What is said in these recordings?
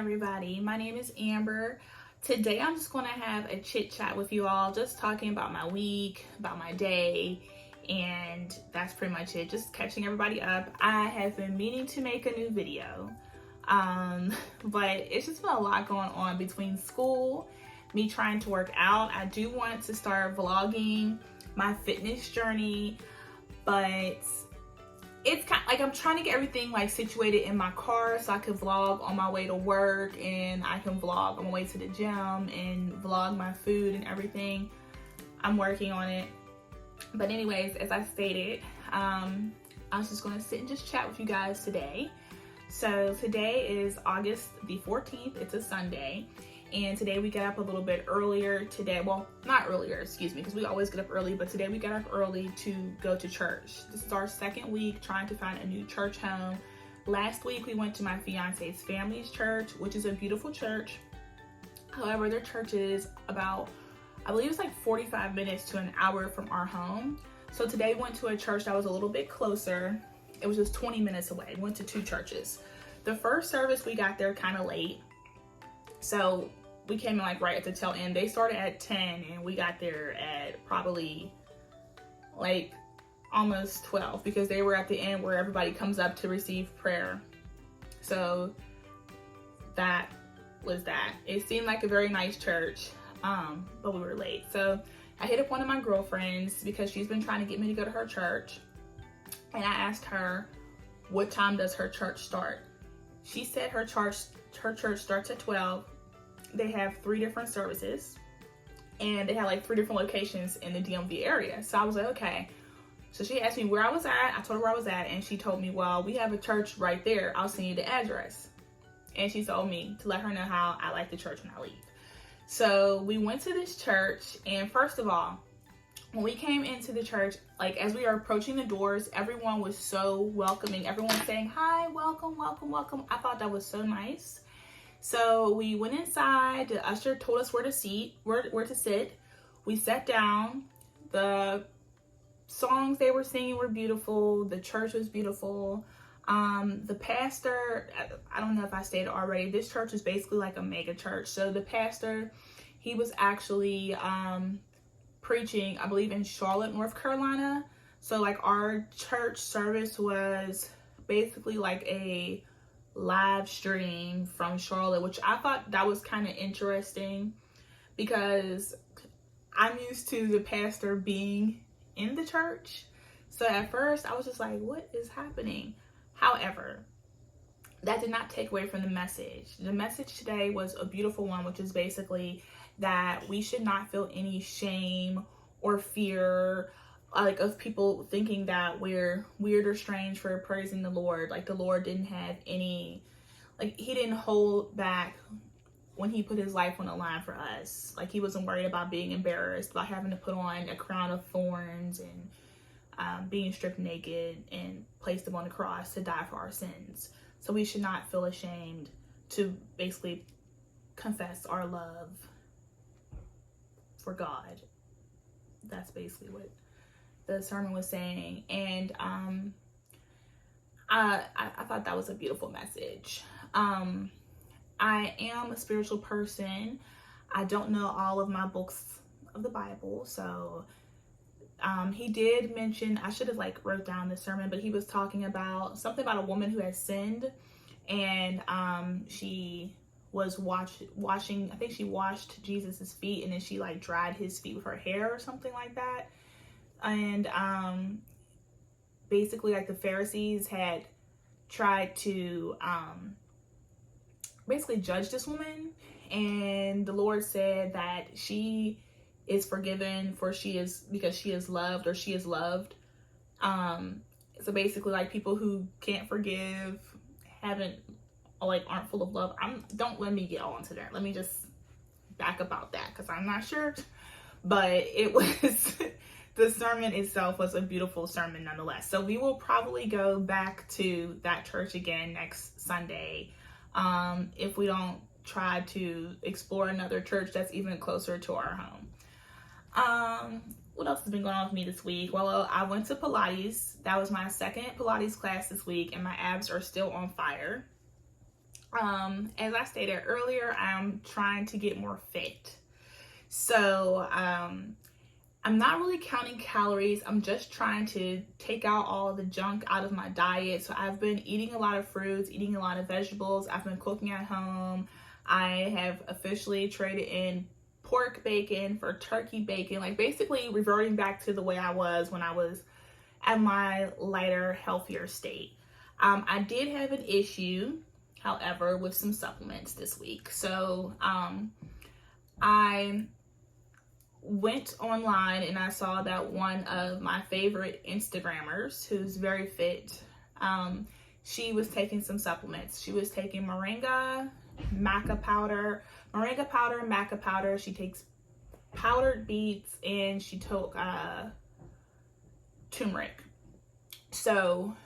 everybody. My name is Amber. Today I'm just going to have a chit chat with you all, just talking about my week, about my day, and that's pretty much it. Just catching everybody up. I have been meaning to make a new video, but it's just been a lot going on between school, me trying to work out. I do want to start vlogging my fitness journey, but it's kind of like I'm trying to get everything like situated in my car so I can vlog on my way to work, and I can vlog on my way to the gym and vlog my food and everything. I'm working on it. But anyways, as I stated, I was just going to sit and just chat with you guys today. So today is August the 14th. It's a Sunday. And today we got up a little bit earlier today. Well, not earlier, excuse me, because we always get up early, but today we got up early to go to church. This is our second week trying to find a new church home. Last week we went to my fiance's family's church, which is a beautiful church. However, their church is about, I believe it's like 45 minutes to an hour from our home. So today we went to a church that was a little bit closer. It was just 20 minutes away. We went to two churches. The first service we got there kind of late. So we came in like right at the tail end. They started at 10 and we got there at probably like almost 12 because they were at the end where everybody comes up to receive prayer. So that was that. It seemed like a very nice church, but we were late. So I hit up one of my girlfriends because she's been trying to get me to go to her church. And I asked her, what time does her church start? She said her church starts at 12. They have 3 different services, and they had like 3 different locations in the DMV area. So I was like, okay. So she asked me where I was at. I told her where I was at, and she told me, well, we have a church right there. I'll send you the address. And she told me to let her know how I like the church when I leave. So we went to this church, and first of all, when we came into the church, like as we are approaching the doors, everyone was so welcoming. Everyone saying, hi, welcome, welcome, welcome. I thought that was so nice. So we went inside. The usher told us where to sit. We sat down. The songs they were singing were beautiful. The church was beautiful. The pastor, I don't know if I stated already, this church is basically like a mega church. So the pastor, he was actually preaching, I believe, in Charlotte, North Carolina. So like our church service was basically like a live stream from Charlotte, which I thought that was kind of interesting because I'm used to the pastor being in the church. So at first I was just like, what is happening? However, that did not take away from the message. The message today was a beautiful one, which is basically that we should not feel any shame or fear like of people thinking that we're weird or strange for praising the Lord. Like the Lord didn't have any, like he didn't hold back when he put his life on the line for us. Like he wasn't worried about being embarrassed, about having to put on a crown of thorns and being stripped naked and placed upon the cross to die for our sins. So we should not feel ashamed to basically confess our love for God. That's basically what the sermon was saying. And I thought that was a beautiful message. I am a spiritual person. I don't know all of my books of the Bible, so he did mention, I should have like wrote down the sermon, but he was talking about something about a woman who had sinned, and she was washing, I think she washed Jesus's feet, and then she like dried his feet with her hair or something like that. And basically like the Pharisees had tried to basically judge this woman, and the Lord said that she is forgiven because she is loved, or she is loved. So basically like people who can't forgive, aren't full of love. Don't let me get all into that. Let me just back about that because I'm not sure. But it was the sermon itself was a beautiful sermon nonetheless. So we will probably go back to that church again next Sunday, if we don't try to explore another church that's even closer to our home. What else has been going on with me this week? Well, I went to Pilates. That was my second Pilates class this week, and my abs are still on fire. As I stated earlier, I'm trying to get more fit. So I'm not really counting calories. I'm just trying to take out all of the junk out of my diet. So I've been eating a lot of fruits, eating a lot of vegetables. I've been cooking at home. I have officially traded in pork bacon for turkey bacon, like basically reverting back to the way I was when I was at my lighter, healthier state. I did have an issue, however, with some supplements this week. So I went online and I saw that one of my favorite Instagrammers, who's very fit, she was taking some supplements. She was taking moringa, maca powder, she takes powdered beets, and she took turmeric. So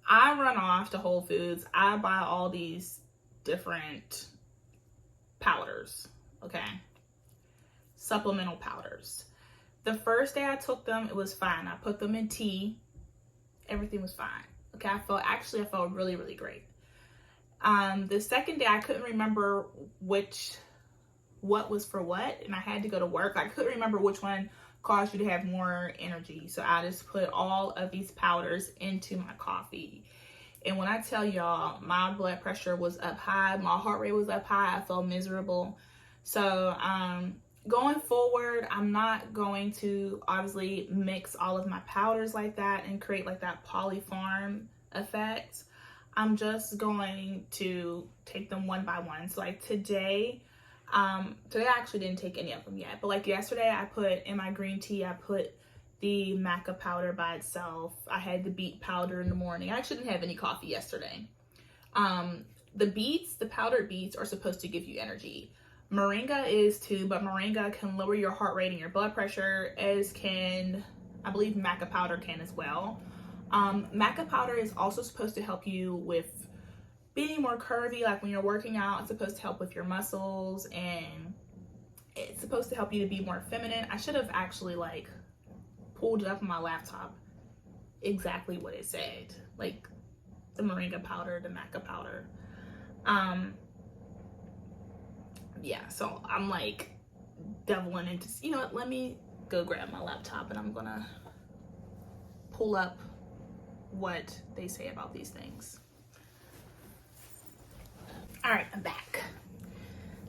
I run off to Whole Foods. I buy all these different powders, okay? Supplemental powders. The first day I took them, it was fine. I put them in tea. Everything was fine. Okay, I felt really, really great. The second day, I couldn't remember what was for what, and I had to go to work. I couldn't remember which one caused you to have more energy. So I just put all of these powders into my coffee. And when I tell y'all, my blood pressure was up high, my heart rate was up high, I felt miserable. So going forward, I'm not going to obviously mix all of my powders like that and create like that polypharm effect. I'm just going to take them one by one. So like today I actually didn't take any of them yet, but like yesterday I put in my green tea, I put the maca powder by itself. I had the beet powder in the morning. I actually didn't have any coffee yesterday. The powdered beets are supposed to give you energy. Moringa is too, but moringa can lower your heart rate and your blood pressure, as can, I believe maca powder can as well. Maca powder is also supposed to help you with being more curvy, like when you're working out. It's supposed to help with your muscles, and it's supposed to help you to be more feminine. I should have actually like pulled it up on my laptop exactly what it said, like the moringa powder, the maca powder. Yeah, so I'm like doubling into, you know what, let me go grab my laptop and I'm gonna pull up what they say about these things. All right, I'm back.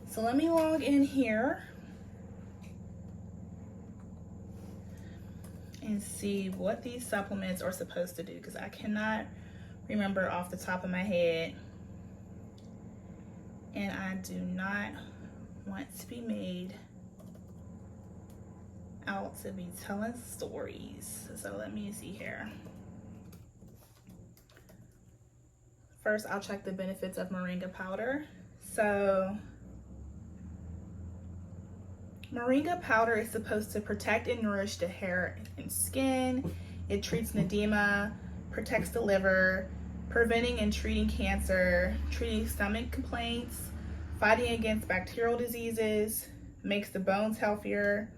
So let me log in here and see what these supplements are supposed to do, because I cannot remember off the top of my head, and I do not want to be made out to be telling stories. So let me see here. First, I'll check the benefits of moringa powder. So moringa powder is supposed to protect and nourish the hair and skin. It treats edema, protects the liver, preventing and treating cancer, treating stomach complaints, fighting against bacterial diseases, makes the bones healthier,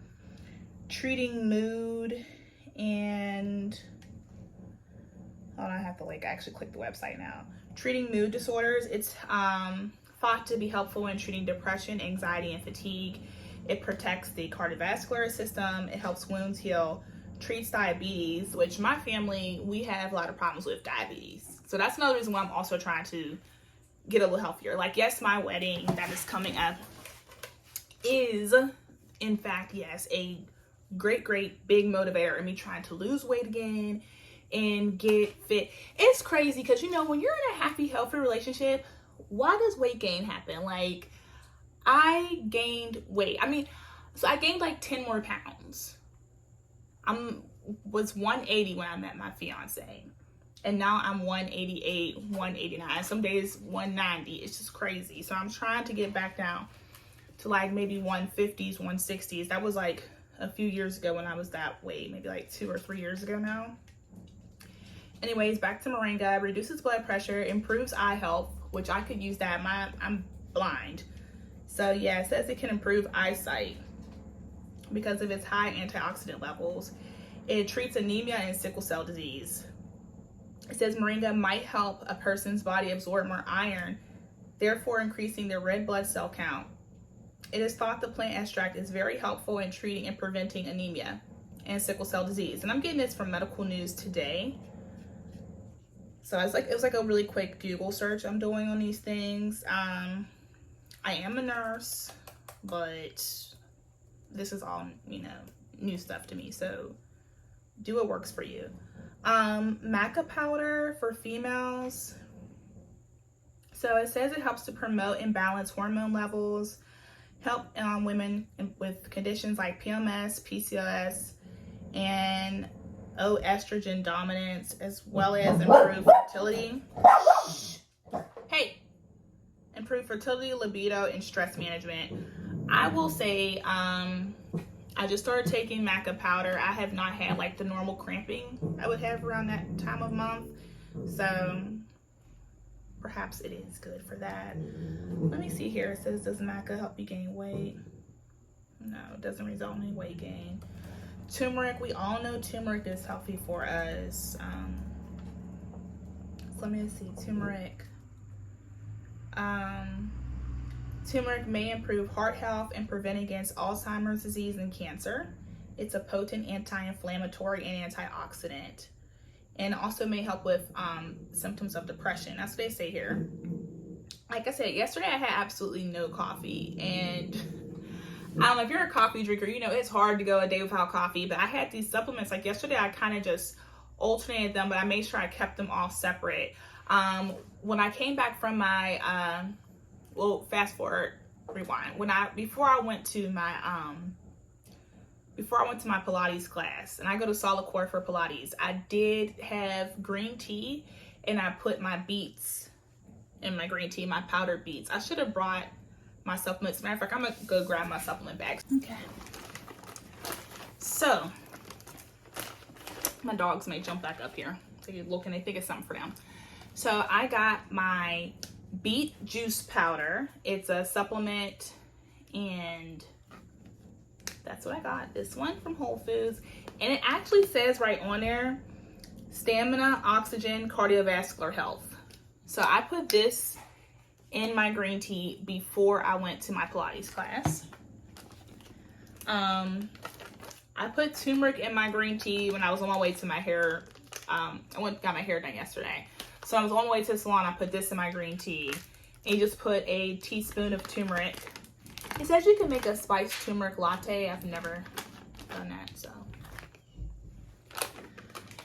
treating mood, and hold on, I have to like actually click the website now. Treating mood disorders. It's thought to be helpful in treating depression, anxiety, and fatigue. It protects the cardiovascular system. It helps wounds heal, treats diabetes, which my family, we have a lot of problems with diabetes. So that's another reason why I'm also trying to get a little healthier. Like, yes, my wedding that is coming up is, in fact, yes, a great big motivator in me trying to lose weight again and get fit. It's crazy because, you know, when you're in a happy, healthy relationship, why does weight gain happen? Like, I gained weight. I mean, so I gained like 10 more pounds. Was 180 when I met my fiance, and now I'm 188, 189. Some days 190. It's just crazy. So I'm trying to get back down to like maybe 150s, 160s. That was like a few years ago when I was that weight, maybe like 2 or 3 years ago now. Anyways, back to moringa. Reduces blood pressure, improves eye health, which I could use that. I'm blind. So yeah, it says it can improve eyesight because of its high antioxidant levels. It treats anemia and sickle cell disease. It says moringa might help a person's body absorb more iron therefore increasing their red blood cell count. It is thought the plant extract is very helpful in treating and preventing anemia and sickle cell disease. And I'm getting this from Medical News Today. So it was like a really quick Google search I'm doing on these things. I am a nurse, but this is all, new stuff to me. So do what works for you. Maca powder for females. So it says it helps to promote and balance hormone levels, help women with conditions like PMS, PCOS, and estrogen dominance, as well as improve fertility. Improve fertility, libido, and stress management. I will say, I just started taking maca powder. I have not had like the normal cramping I would have around that time of month, so perhaps it is good for that. Let me see here. It says, does maca help you gain weight? No, it doesn't result in any weight gain. Turmeric, we all know turmeric is healthy for us. So let me see, turmeric. Turmeric may improve heart health and prevent against Alzheimer's disease and cancer. It's a potent anti-inflammatory and antioxidant. And also may help with symptoms of depression. That's what they say here. Like I said, yesterday I had absolutely no coffee. And I don't know if you're a coffee drinker, it's hard to go a day without coffee. But I had these supplements. Like yesterday, I kind of just alternated them, but I made sure I kept them all separate. When I came back from my, fast forward, rewind. Before I went to my Pilates class, and I go to Solid Core for Pilates, I did have green tea, and I put my beets in my green tea, my powdered beets. I should have brought my supplements. Matter of fact, I'm gonna go grab my supplement bags. Okay. So, my dogs may jump back up here. So you're looking, they think it's something for them. So I got my beet juice powder. It's a supplement, and that's what I got. This one from Whole Foods. And it actually says right on there, stamina, oxygen, cardiovascular health. So I put this in my green tea before I went to my Pilates class. I put turmeric in my green tea when I was on my way to my hair. I got my hair done yesterday. So I was on my way to the salon. I put this in my green tea. And you just put a teaspoon of turmeric. It says you can make a spiced turmeric latte. I've never done that, so.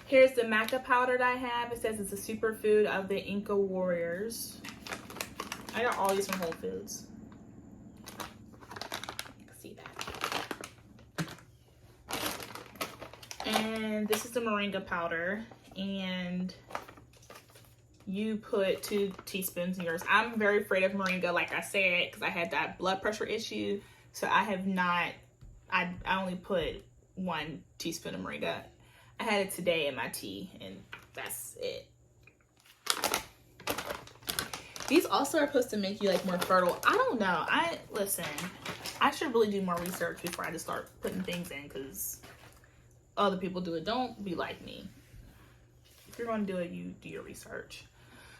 Here's the maca powder that I have. It says it's a superfood of the Inca warriors. I got all these from Whole Foods. See that. And this is the moringa powder. And you put 2 teaspoons in yours. I'm very afraid of moringa, like I said, because I had that blood pressure issue. So I only put 1 teaspoon of moringa. I had it today in my tea, and that's it. These also are supposed to make you like more fertile. I don't know. Listen, I should really do more research before I just start putting things in, because other people do it. Don't be like me. If you're going to do it, you do your research.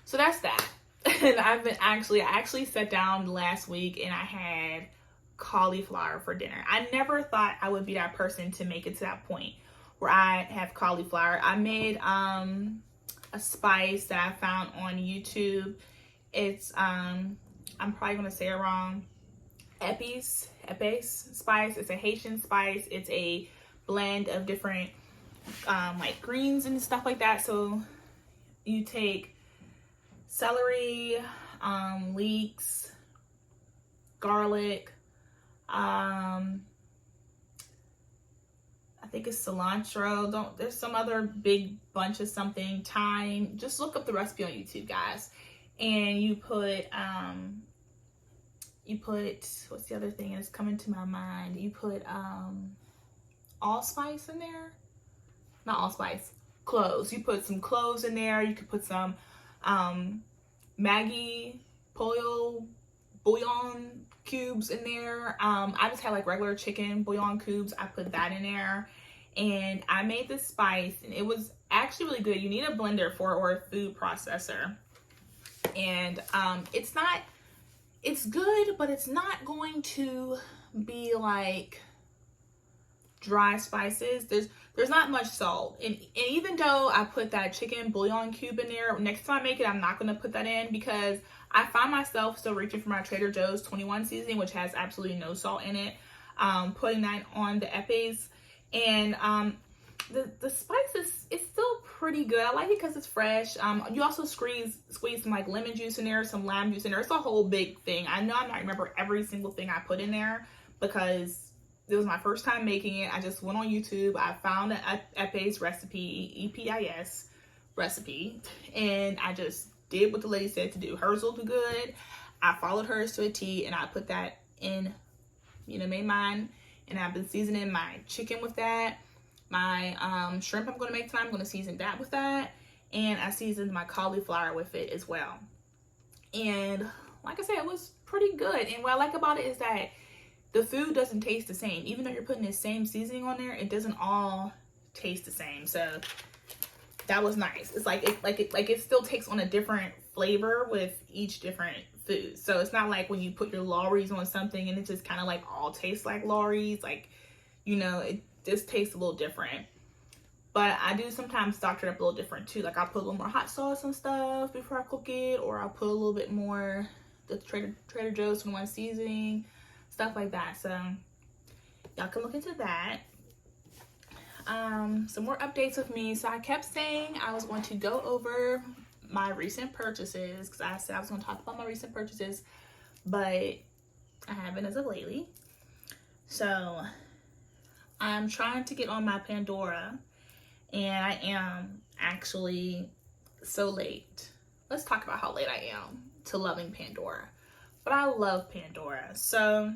So that's that. And I actually sat down last week and I had cauliflower for dinner. I never thought I would be that person to make it to that point where I have cauliflower. I made a spice that I found on YouTube. It's I'm probably gonna say it wrong. Epes spice. It's a Haitian spice. It's a blend of different like greens and stuff like that. So you take celery, leeks, garlic, I think it's cilantro. There's some other big bunch of something, thyme. Just look up the recipe on YouTube, guys. And you put what's the other thing that's coming to my mind? You put allspice in there. Not allspice, cloves. You put some cloves in there. You could put some Maggi bouillon cubes in there. I just had like regular chicken bouillon cubes. I put that in there, and I made this spice, and it was actually really good. You need a blender for or a food processor, and it's not it's good, but it's not going to be like dry spices. There's not much salt, and even though I put that chicken bouillon cube in there, next time I make it, I'm not going to put that in because I find myself still reaching for my Trader Joe's 21 seasoning, which has absolutely no salt in it, putting that on the epes, and the spice is still pretty good. I like it because it's fresh. You also squeeze some like lemon juice in there, some lime juice in there. It's a whole big thing. I know I might remember every single thing I put in there because it was my first time making it. I just went on YouTube. I found an Epes recipe, EPIS recipe, and I just did what the lady said to do. Hers looked good. I followed hers to a T, and I put that in, made mine, and I've been seasoning my chicken with that. My shrimp I'm going to make tonight, I'm going to season that with that, and I seasoned my cauliflower with it as well. And like I said, it was pretty good. And what I like about it is that the food doesn't taste the same. Even though you're putting the same seasoning on there, it doesn't all taste the same. So that was nice. It's like it still takes on a different flavor with each different food. So it's not like when you put your Lawry's on something and it just kind of like all tastes like Lawry's. Like, it just tastes a little different. But I do sometimes doctor it up a little different too. Like I'll put a little more hot sauce and stuff before I cook it, or I'll put a little bit more the Trader Joe's 21 seasoning, stuff like that. So y'all can look into that. Some more updates with me. So I kept saying I was going to go over my recent purchases because I said I was going to talk about my recent purchases, but I haven't as of lately. So I'm trying to get on my Pandora, and I am actually so late. Let's talk about how late I am to loving Pandora. But I love Pandora. So,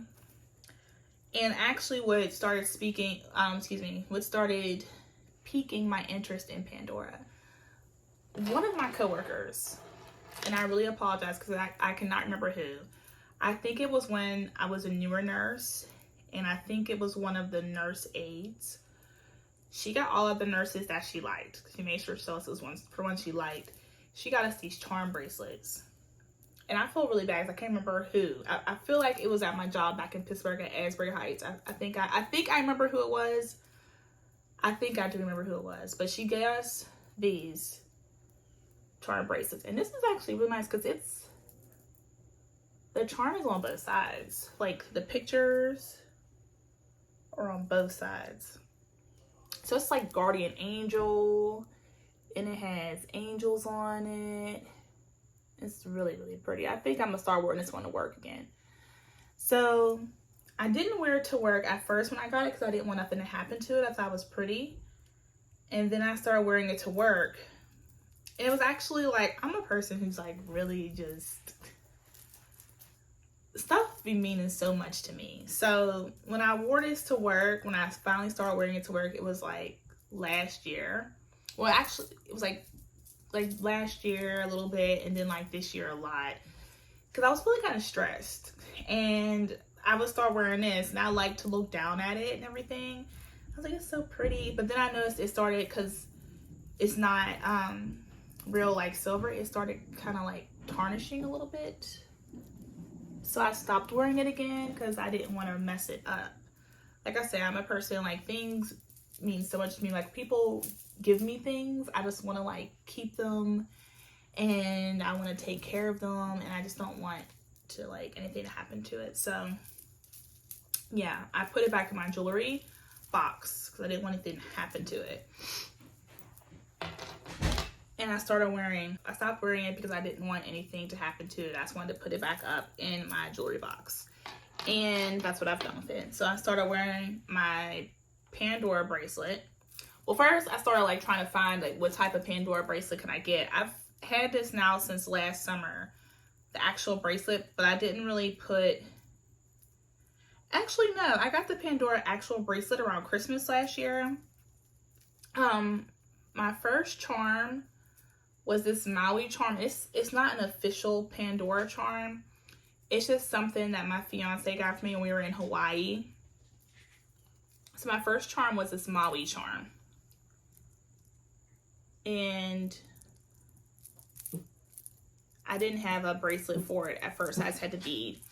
and actually what started piquing my interest in Pandora. One of my coworkers, and I really apologize because I cannot remember who. I think it was when I was a newer nurse, and I think it was one of the nurse aides. She got all of the nurses that she liked. She made sure she chose those ones for ones she liked. She got us these charm bracelets. And I feel really bad because I can't remember who. I feel like it was at my job back in Pittsburgh at Asbury Heights. I think I remember who it was. I think I do remember who it was. But she gave us these charm bracelets. And this is actually really nice because the charm is on both sides. Like the pictures are on both sides. So it's like guardian angel, and it has angels on it. It's really, really pretty. I think I'm gonna start wearing this one to work again. So I didn't wear it to work at first when I got it because I didn't want nothing to happen to it. I thought it was pretty. And then I started wearing it to work. And it was actually like, I'm a person who's like really just, stuff be meaning so much to me. So when I wore this to work, when I finally started wearing it to work, it was like last year. Well, actually, it was like last year a little bit, and then like this year a lot, because I was feeling kind of stressed, and I would start wearing this, and I like to look down at it and everything. I was like, it's so pretty. But then I noticed it started, because it's not real like silver, it started kind of like tarnishing a little bit. So I stopped wearing it again because I didn't want to mess it up. Like I said, I'm a person, like, things mean so much to me. Like, people give me things, I just want to like keep them, and I want to take care of them, and I just don't want to like anything to happen to it. So yeah, I put it back in my jewelry box because I didn't want anything to happen to it. And I stopped wearing it because I didn't want anything to happen to it. I just wanted to put it back up in my jewelry box, and that's what I've done with it. So I started wearing my Pandora bracelet. Well, first I started like trying to find like what type of Pandora bracelet can I get. I've had this now since last summer, the actual bracelet, but I didn't really put, actually no, I got the Pandora actual bracelet around Christmas last year. My first charm was this Maui charm. It's not an official Pandora charm. It's just something that my fiance got for me when we were in Hawaii. So my first charm was this Maui charm. And I didn't have a bracelet for it at first. I just had the bead.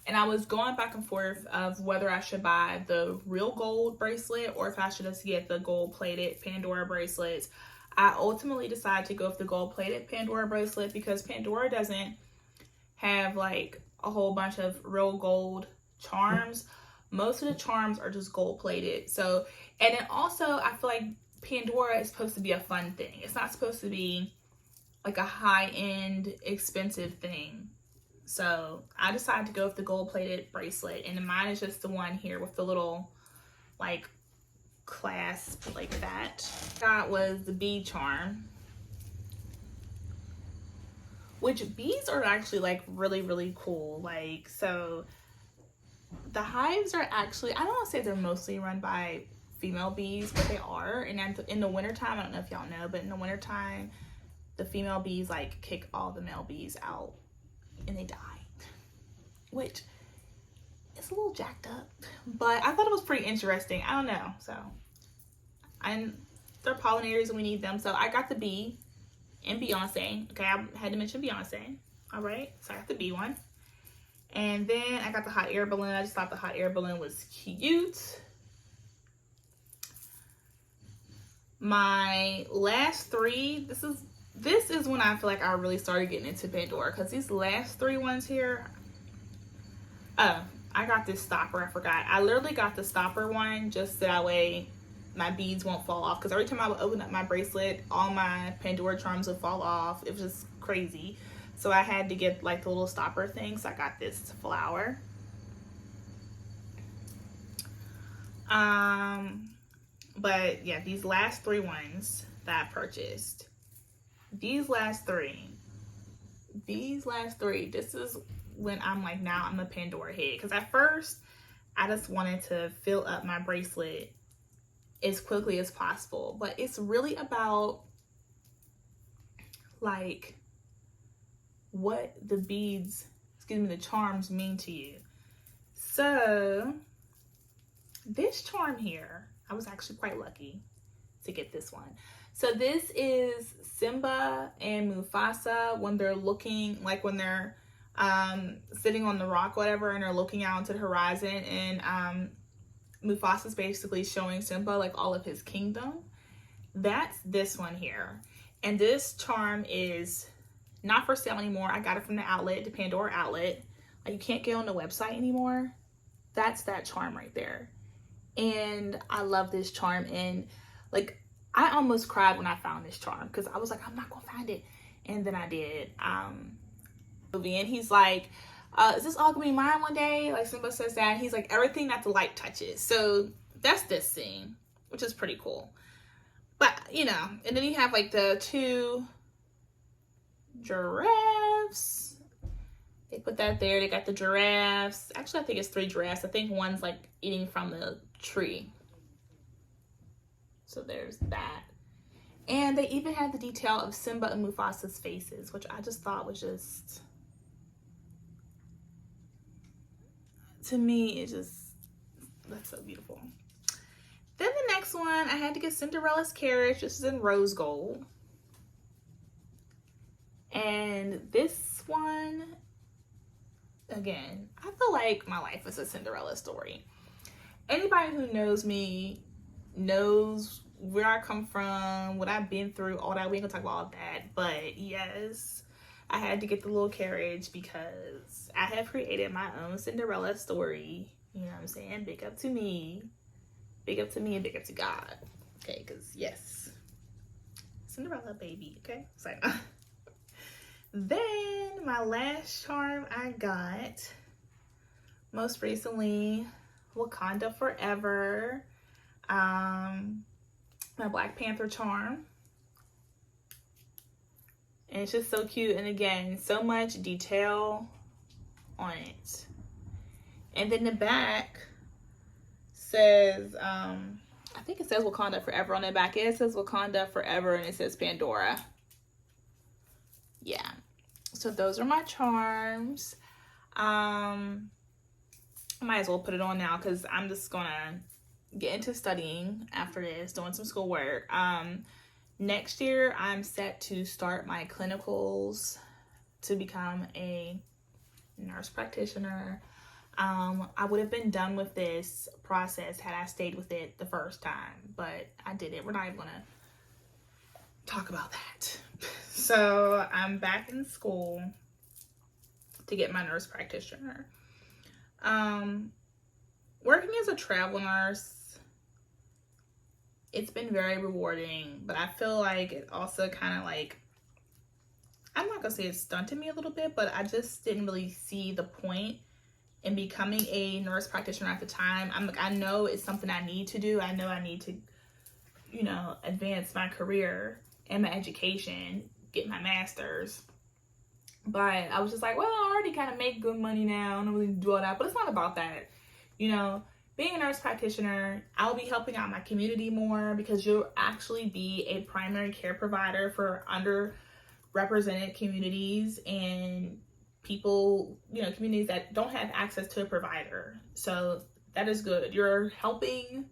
And I was going back and forth of whether I should buy the real gold bracelet or if I should just get the gold-plated Pandora bracelets. I ultimately decided to go with the gold-plated Pandora bracelet because Pandora doesn't have like a whole bunch of real gold charms. Most of the charms are just gold-plated. So, and then also I feel like Pandora is supposed to be a fun thing. It's not supposed to be like a high-end expensive thing. So I decided to go with the gold-plated bracelet, and mine is just the one here with the little like clasp like that. That was the bead charm, which beads are actually like really cool. Like, so the hives are actually, I don't want to say they're mostly run by female bees, but they are. And in the wintertime, I don't know if y'all know, but in the wintertime, the female bees like kick all the male bees out and they die, which is a little jacked up, but I thought it was pretty interesting. I don't know. So, and they're pollinators and we need them. So I got the bee and Beyonce. Okay, I had to mention Beyonce. All right, so I got the bee one. And then I got the hot air balloon. I just thought the hot air balloon was cute. My last three, this is when I feel like I really started getting into Pandora, because these last three ones here, I got this stopper. I forgot. I literally got the stopper one just so that way my beads won't fall off, because every time I would open up my bracelet, all my Pandora charms would fall off. It was just crazy. So I had to get like the little stopper thing. So I got this flower. But yeah, these last three ones that I purchased, these last three, this is when I'm like, now I'm a Pandora head. Because at first, I just wanted to fill up my bracelet as quickly as possible. But it's really about like what the beads, the charms mean to you. So this charm here, I was actually quite lucky to get this one. So this is Simba and Mufasa when they're looking, like when they're sitting on the rock, whatever, and they're looking out into the horizon, and Mufasa's basically showing Simba like all of his kingdom. That's this one here. And this charm is not for sale anymore. I got it from the outlet, the Pandora outlet. Like, you can't get on the website anymore. That's that charm right there. And I love this charm. And like, I almost cried when I found this charm, because I was like, I'm not gonna find it. And then I did. And he's like, is this all gonna be mine one day? Like, Simba says that. He's like, everything that the light touches. So that's this scene, which is pretty cool. But, you know, and then you have like the two giraffes. They put that there. They got the giraffes. Actually, I think it's 3 giraffes. I think one's like eating from the tree. So there's that. And they even had the detail of Simba and Mufasa's faces, which I just thought was just, to me, it just, that's so beautiful. Then the next one, I had to get Cinderella's carriage. This is in rose gold. And this one, again, I feel like my life is a Cinderella story. Anybody who knows me knows where I come from, what I've been through, all that. We ain't gonna talk about all that. But yes, I had to get the little carriage because I have created my own Cinderella story. You know what I'm saying? Big up to me. Big up to me and big up to God. Okay, because yes, Cinderella baby, okay? So then my last charm I got, most recently, Wakanda Forever. My Black Panther charm. And it's just so cute. And again, so much detail on it. And then the back says, I think it says Wakanda Forever on the back. It says Wakanda Forever and it says Pandora. Yeah. So those are my charms. I might as well put it on now because I'm just gonna get into studying after this, doing some schoolwork. Next year I'm set to start my clinicals to become a nurse practitioner. I would have been done with this process had I stayed with it the first time, but I didn't. We're not even gonna talk about that. So I'm back in school to get my nurse practitioner. Working as a travel nurse, it's been very rewarding, but I feel like it also kind of like, I'm not gonna say it stunted me a little bit, but I just didn't really see the point in becoming a nurse practitioner at the time. I know it's something I need to do. I know I need to, advance my career and my education, get my master's. But I was just like, well, I already kind of make good money now. I don't really do all that. But it's not about that. Being a nurse practitioner, I'll be helping out my community more because you'll actually be a primary care provider for underrepresented communities and people, communities that don't have access to a provider. So that is good. You're helping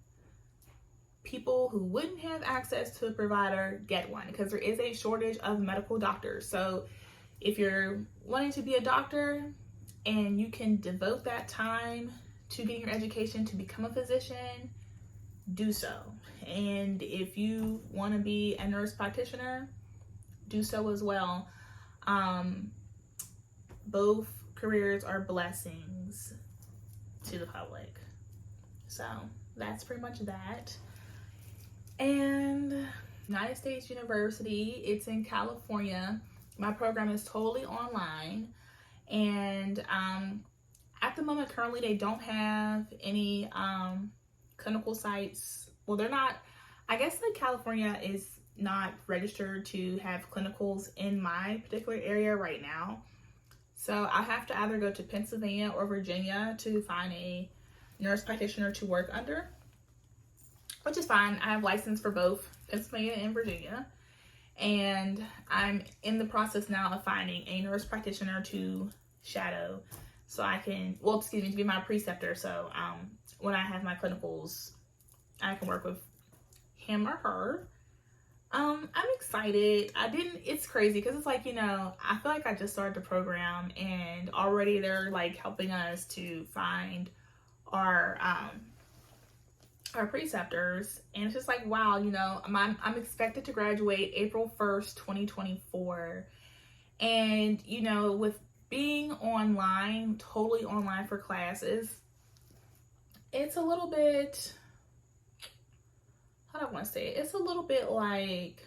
people who wouldn't have access to a provider get one because there is a shortage of medical doctors. So if you're wanting to be a doctor and you can devote that time to getting your education to become a physician, do so. And if you want to be a nurse practitioner, do so as well. Both careers are blessings to the public. So that's pretty much that. And United States University, it's in California. My program is totally online. And at the moment, currently, they don't have any clinical sites. Well, they're not, I guess that California is not registered to have clinicals in my particular area right now. So I have to either go to Pennsylvania or Virginia to find a nurse practitioner to work under, which is fine. I have license for both Pennsylvania and Virginia. And I'm in the process now of finding a nurse practitioner to shadow so I can, to be my preceptor. So when I have my clinicals, I can work with him or her. I'm excited. It's crazy because it's like, I feel like I just started the program and already they're like helping us to find our preceptors. And it's just like, wow, I'm expected to graduate April 1st, 2024. And, with being online, totally online for classes, it's a little bit, how do I want to say it? It's a little bit like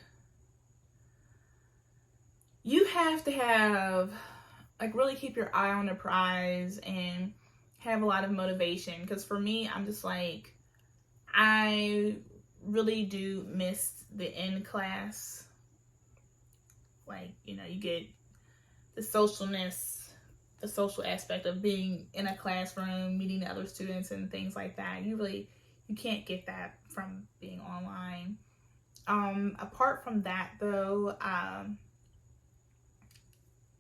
you have to have, really keep your eye on the prize and have a lot of motivation. Because for me, I'm just like, I really do miss the in-class. You get the socialness, the social aspect of being in a classroom, meeting the other students and things like that. You can't get that from being online. Apart from that though,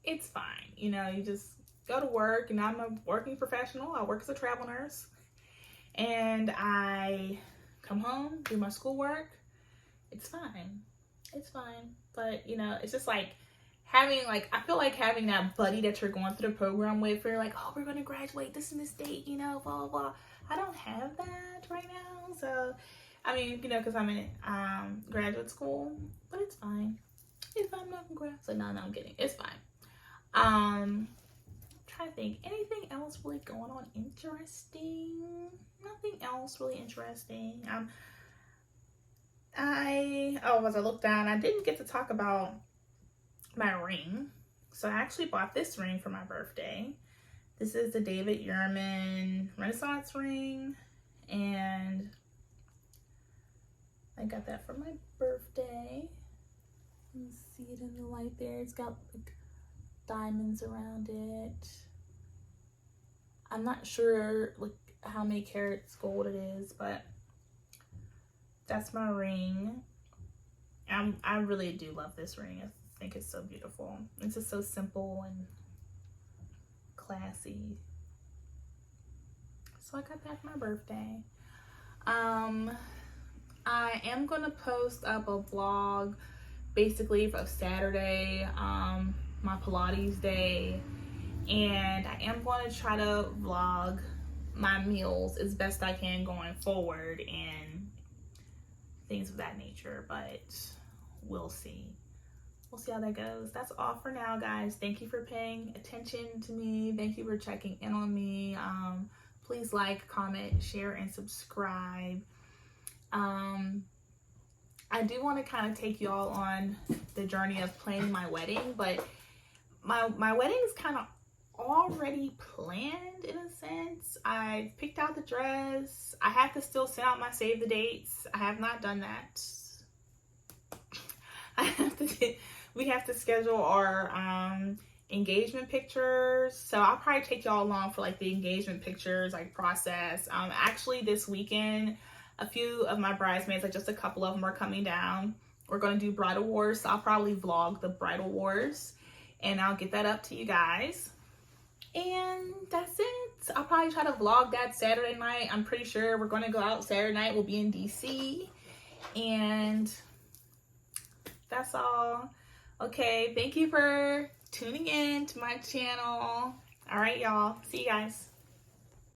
it's fine. You just go to work, and I'm a working professional. I work as a travel nurse, and I come home, do my schoolwork. It's fine. But it's just like having I feel like having that buddy that you're going through the program with, where you're like, oh, we're gonna graduate this and this date, blah blah blah. I don't have that right now. So because I'm in graduate school, but it's fine. If I'm not in grad, so no, I'm kidding. It's fine. I'm trying to think, anything else really going on interesting? Nothing else really interesting. As I looked down, I didn't get to talk about my ring. So I actually bought this ring for my birthday. This is the David Yurman Renaissance ring, and I got that for my birthday. You can see it in the light there. It's got diamonds around it. I'm not sure how many carats gold it is, but that's my ring. I really do love this ring. I think it's so beautiful. It's just so simple and classy. So I got that for my birthday. I am gonna post up a vlog basically of Saturday. my Pilates day, and I am going to try to vlog my meals as best I can going forward and things of that nature, but we'll see. We'll see how that goes. That's all for now, guys. Thank you for paying attention to me. Thank you for checking in on me. Please like, comment, share, and subscribe. I do want to kind of take you all on the journey of planning my wedding, but my wedding is kind of already planned in a sense. I picked out the dress. I have to still send out my save the dates. I have not done that. We have to schedule our engagement pictures, so I'll probably take y'all along for like the engagement pictures like process. Actually this weekend a few of my bridesmaids, like just a couple of them, are coming down. We're going to do bridal wars, so I'll probably vlog the bridal wars and I'll get that up to you guys. And that's it. I'll probably try to vlog that Saturday night. I'm pretty sure we're going to go out Saturday night. We'll be in DC, and that's all. Okay, thank you for tuning in to my channel. All right, y'all. See you guys.